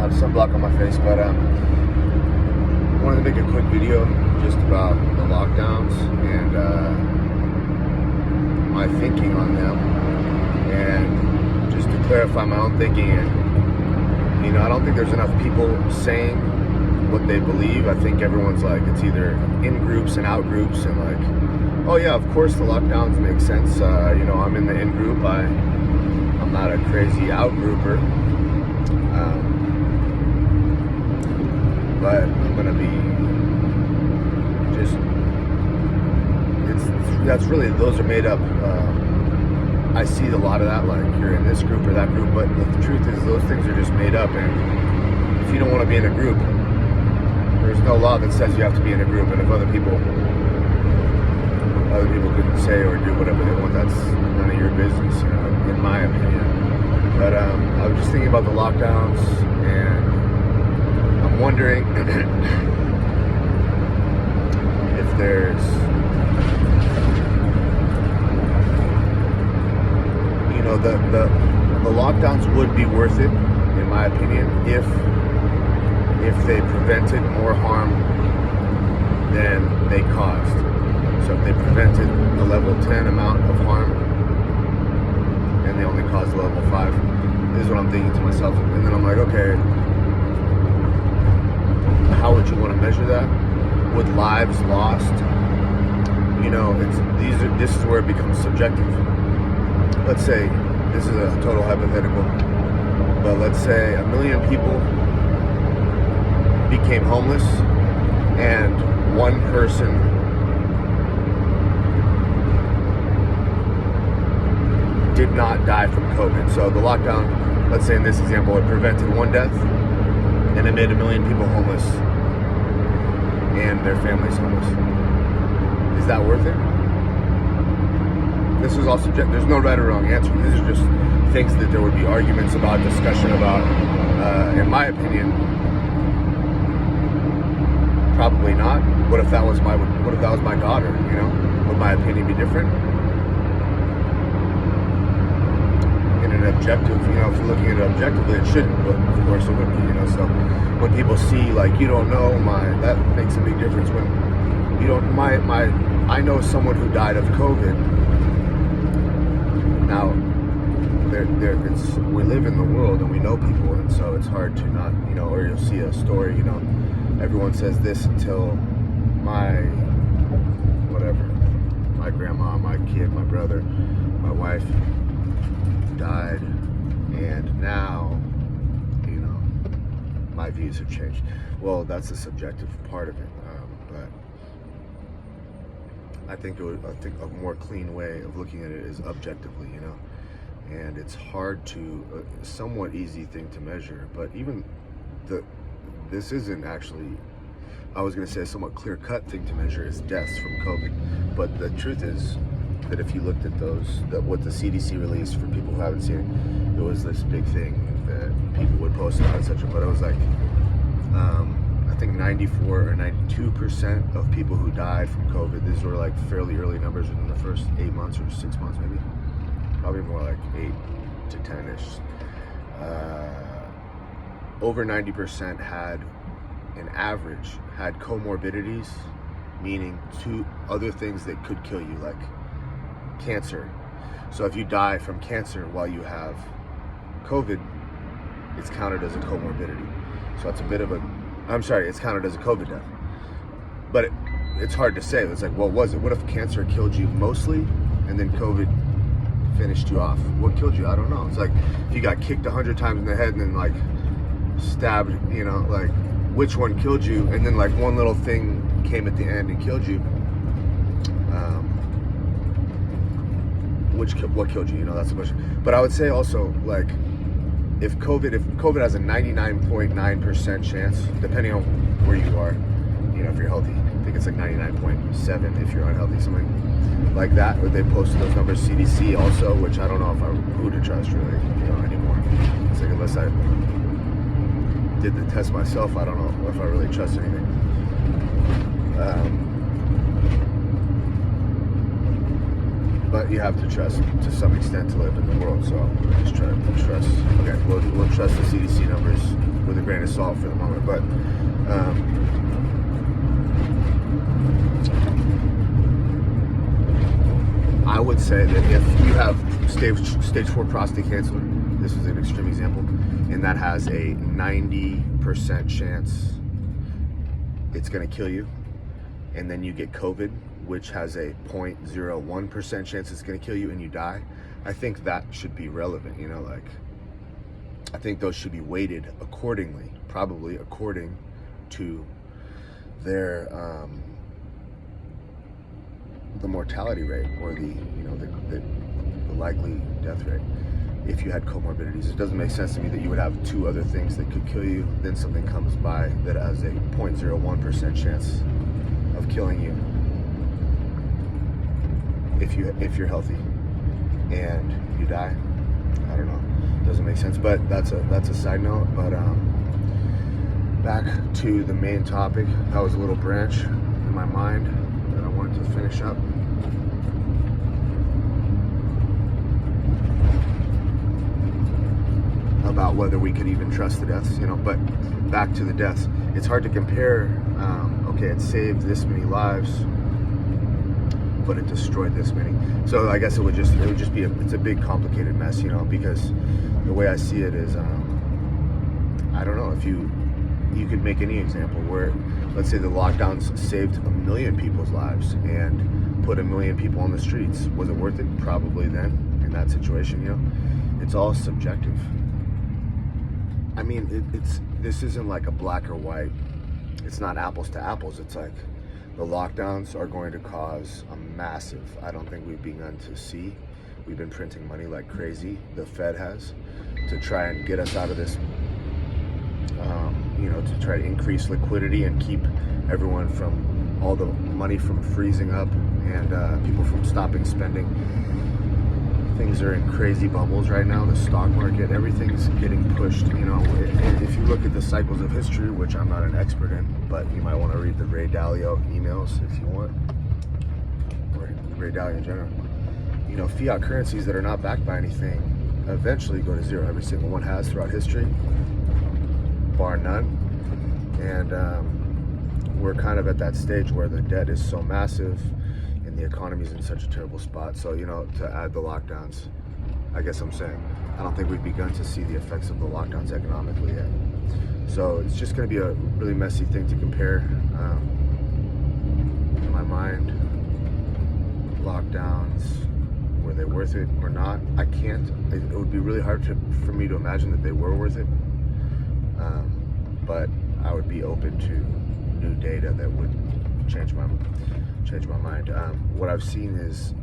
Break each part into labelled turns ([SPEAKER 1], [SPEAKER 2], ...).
[SPEAKER 1] have sunblock on my face, but I wanted to make a quick video just about the lockdowns and my thinking on them, and just to clarify my own thinking. And I don't think there's enough people saying what they believe. I think everyone's like, it's either in groups and out groups, and like, oh yeah, of course the lockdowns make sense. I'm in the in group. I'm not a crazy out grouper, but I'm gonna be just. That's really, those are made up. I see a lot of that, like you're in this group or that group, but the truth is those things are just made up. And if you don't want to be in a group, there's no law that says you have to be in a group. And if other people can say or do whatever they want, that's none of your business, in my opinion. But I was just thinking about the lockdowns, and I'm wondering if there's, the lockdowns would be worth it, in my opinion, if they prevented more harm than they caused. So if they prevented the level 10 amount of harm and they only caused level 5, this is what I'm thinking to myself. And then I'm like, okay, how would you want to measure that? With lives lost? This is where it becomes subjective. Let's say, this is a total hypothetical, but let's say 1 million people became homeless and one person did not die from COVID. So the lockdown, let's say in this example, it prevented one death and it made 1 million people homeless and their families homeless. Is that worth it? This is all subjective. There's no right or wrong answer. These are just things that there would be arguments about, discussion about. In my opinion, probably not. What if that was my daughter? Would my opinion be different? In an objective, if you're looking at it objectively, it shouldn't, but of course it would be. So when people see, like, you don't know that makes a big difference. When you don't, I know someone who died of COVID. Now, we live in the world and we know people, and so it's hard to not, or you'll see a story, everyone says this until my grandma, my kid, my brother, my wife died, and now, my views have changed. Well, that's the subjective part of it, but I think a more clean way of looking at it is objectively, and it's hard to, somewhat easy thing to measure, but even this isn't actually, I was going to say a somewhat clear-cut thing to measure is deaths from COVID, but the truth is that if you looked at what the CDC released, for people who haven't seen it, it was this big thing that people would post about, etc. But it was like, I think 94 or 92% of people who died from COVID, these were like fairly early numbers within the first 8 months or 6 months, maybe. Probably more like 8 to 10-ish. Over 90% had, an average, had comorbidities, meaning 2 other things that could kill you, like cancer. So if you die from cancer while you have COVID, it's counted as a comorbidity. So it's it's counted as a COVID death. But it's hard to say. It's like, what was it? What if cancer killed you mostly and then COVID finished you off? What killed you? I don't know. It's like if you got kicked 100 times in the head and then like stabbed, like which one killed you? And then like one little thing came at the end and killed you. What killed you? That's the question. But I would say also, like, if COVID has a 99.9% chance, depending on where you are, if you're healthy, I think it's like 99.7 if you're unhealthy, something like that. Or they posted those numbers, CDC also, which I don't know who to trust really, anymore. It's like, unless I did the test myself, I don't know if I really trust anything. But you have to trust to some extent to live in the world, so we'll just try to trust. Okay, we'll trust the CDC numbers with a grain of salt for the moment. But I would say that if you have stage 4 prostate cancer, this is an extreme example, and that has a 90% chance it's going to kill you, and then you get COVID, which has a 0.01% chance it's going to kill you, and you die, I think that should be relevant. You know, like, I think those should be weighted accordingly, probably according to their the mortality rate, or the likely death rate. If you had comorbidities, it doesn't make sense to me that you would have 2 other things that could kill you, then something comes by that has a 0.01% chance of killing you if you're healthy and you die. I don't know, doesn't make sense. But that's a side note. But back to the main topic. That was a little branch in my mind that I wanted to finish up. About whether we could even trust the deaths, you know. But back to the deaths, it's hard to compare. Okay, it saved this many lives, but it destroyed this many. So I guess it would just be it's a big complicated mess, you know. Because the way I see it is, I don't know, if you could make any example where, let's say, the lockdowns saved 1 million people's lives and put 1 million people on the streets. Was it worth it? Probably then, in that situation, you know. It's all subjective. I mean, this isn't like a black or white. It's not apples to apples. It's like the lockdowns are going to cause a massive, I don't think we've begun to see. We've been printing money like crazy, the Fed has, to try and get us out of this, you know, to try to increase liquidity and keep everyone from, all the money from freezing up, and people from stopping spending. Things are in crazy bubbles right now. The stock market, everything's getting pushed. You know, if you look at the cycles of history, which I'm not an expert in, but you might want to read the Ray Dalio emails if you want, or Ray Dalio in general. You know, fiat currencies that are not backed by anything eventually go to zero. Every single one has throughout history, bar none. And we're kind of at that stage where the debt is so massive, the economy's in such a terrible spot. So, you know, to add the lockdowns, I guess I'm saying, I don't think we've begun to see the effects of the lockdowns economically yet. So it's just going to be a really messy thing to compare. In my mind, lockdowns, were they worth it or not? I can't. It would be really hard for me to imagine that they were worth it. But I would be open to new data that would change my mind. What I've seen is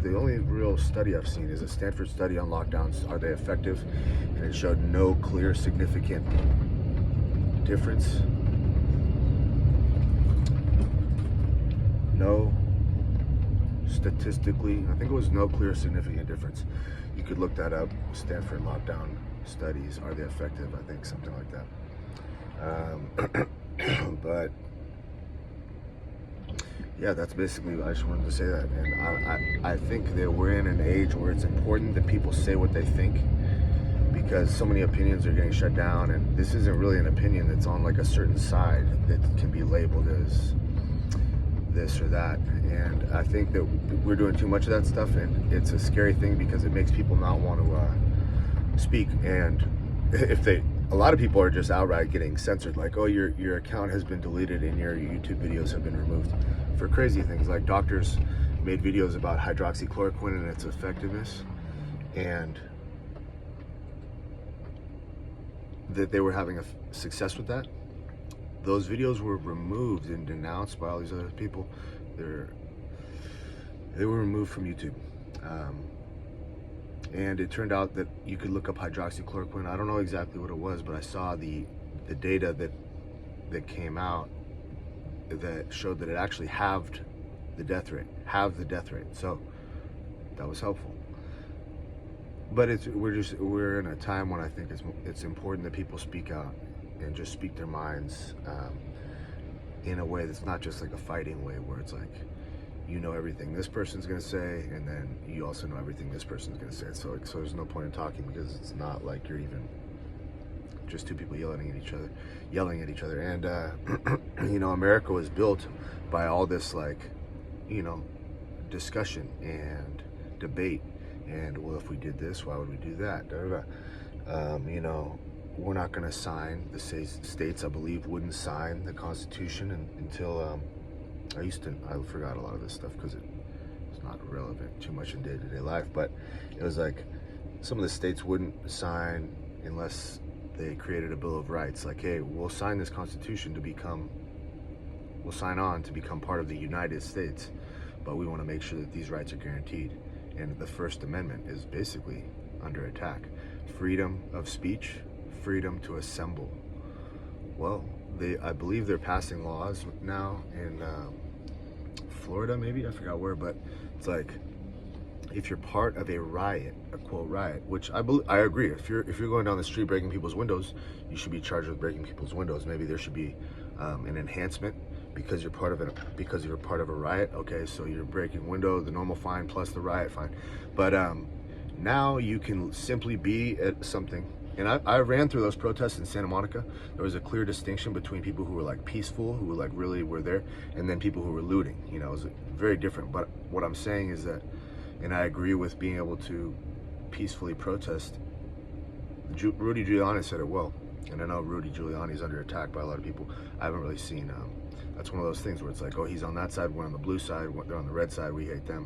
[SPEAKER 1] the only real study I've seen is a Stanford study on lockdowns. Are they effective? And it showed no clear significant difference. No, statistically, I think it was no clear significant difference. You could look that up. Stanford lockdown studies, are they effective? I think something like that. But yeah, that's basically, I just wanted to say that. And I think that we're in an age where it's important that people say what they think, because so many opinions are getting shut down, and this isn't really an opinion that's on like a certain side that can be labeled as this or that. And I think that we're doing too much of that stuff, and it's a scary thing because it makes people not want to speak. And if a lot of people are just outright getting censored, like, oh, your account has been deleted and your YouTube videos have been removed for crazy things. Like, doctors made videos about hydroxychloroquine and its effectiveness, and that they were having a success with that. Those videos were removed and denounced by all these other people. They were removed from YouTube. And it turned out that you could look up hydroxychloroquine. I don't know exactly what it was, but I saw the data that came out that showed that it actually halved the death rate. So that was helpful. But we're in a time when I think it's important that people speak out and just speak their minds in a way that's not just like a fighting way, where it's like, you know everything this person's gonna say, and then you also know everything this person's gonna say. So there's no point in talking, because it's not like you're even just two people yelling at each other. And you know, America was built by all this, like, you know, discussion and debate. And well, if we did this, why would we do that? Da, da, da. You know, we're not going to sign, the states, I believe, wouldn't sign the Constitution until I forgot a lot of this stuff because it's not relevant too much in day-to-day life, but it was like some of the states wouldn't sign unless they created a Bill of Rights. Like, hey, we'll sign this Constitution we'll sign on to become part of the United States, but we want to make sure that these rights are guaranteed. And the First Amendment is basically under attack. Freedom of speech, freedom to assemble. Well, I believe they're passing laws now in Florida, maybe, I forgot where, but it's like, if you're part of a riot, a quote riot, which I agree. If you're going down the street breaking people's windows, you should be charged with breaking people's windows. Maybe there should be an enhancement because you're part of a riot. Okay, so you're breaking window, the normal fine plus the riot fine. But now you can simply be at something. And I ran through those protests in Santa Monica. There was a clear distinction between people who were like peaceful, who were like really were there, and then people who were looting. You know, it was very different. But what I'm saying is that, and I agree with being able to peacefully protest. Rudy Giuliani said it well, and I know Rudy Giuliani is under attack by a lot of people. I haven't really seen, that's one of those things where it's like, oh, he's on that side, we're on the blue side, they're on the red side, we hate them,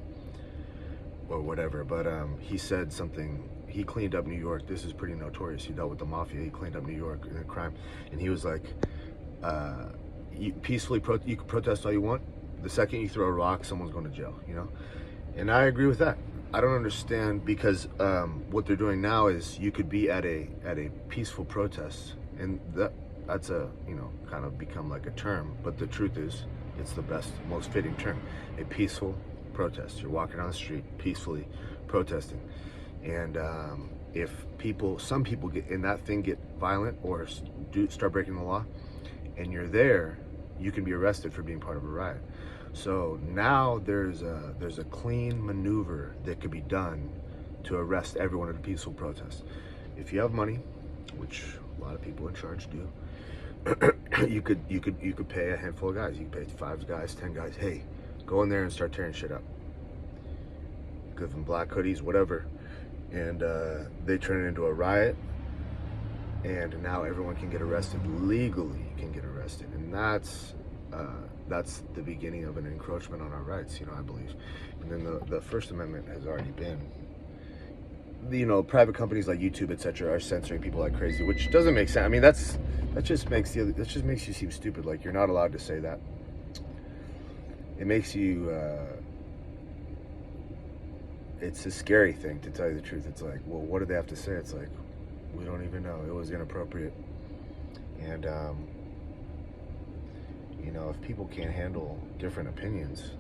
[SPEAKER 1] or whatever. But he said something, he cleaned up New York. This is pretty notorious. He dealt with the mafia, he cleaned up New York and crime, and he was like, you can protest all you want. The second you throw a rock, someone's going to jail, you know? And I agree with that. I don't understand, because what they're doing now is you could be at a peaceful protest, and that's a, you know, kind of become like a term, but the truth is it's the best, most fitting term. A peaceful protest. You're walking down the street peacefully protesting, and if some people get violent or start breaking the law, and you're there, you can be arrested for being part of a riot. So now there's a clean maneuver that could be done to arrest everyone at a peaceful protest. If you have money, which a lot of people in charge do, you could pay a handful of guys. You could pay 5 guys, 10 guys. Hey, go in there and start tearing shit up. Give them black hoodies, whatever, and they turn it into a riot. And now everyone can get arrested legally. Can get arrested, and that's the beginning of an encroachment on our rights, you know, I believe. And then the First Amendment has already been, you know, private companies like YouTube, etc., are censoring people like crazy, which doesn't make sense. I mean, that just makes you seem stupid. Like, you're not allowed to say that. It makes you. It's a scary thing, to tell you the truth. It's like, well, what do they have to say? It's like, we don't even know. It was inappropriate, and you know, if people can't handle different opinions,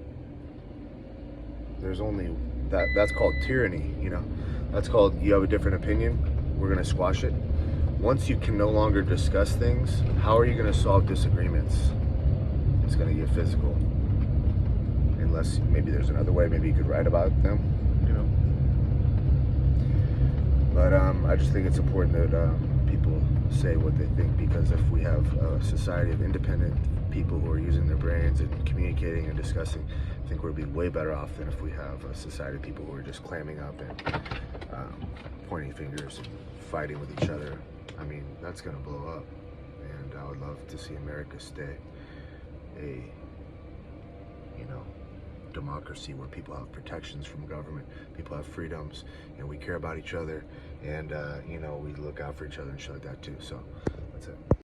[SPEAKER 1] there's only that's called tyranny, you know. That's called, you have a different opinion, we're going to squash it. Once you can no longer discuss things, how are you going to solve disagreements? It's going to get physical. Unless maybe there's another way, maybe you could write about them, you know. But I just think it's important that people say what they think, because if we have a society of independent people who are using their brains and communicating and discussing, I think we'll be way better off than if we have a society of people who are just clamming up and pointing fingers and fighting with each other. I mean, that's going to blow up, and I would love to see America stay a, you know, democracy where people have protections from government, people have freedoms, and we care about each other, and you know, we look out for each other and shit like that too. So that's it.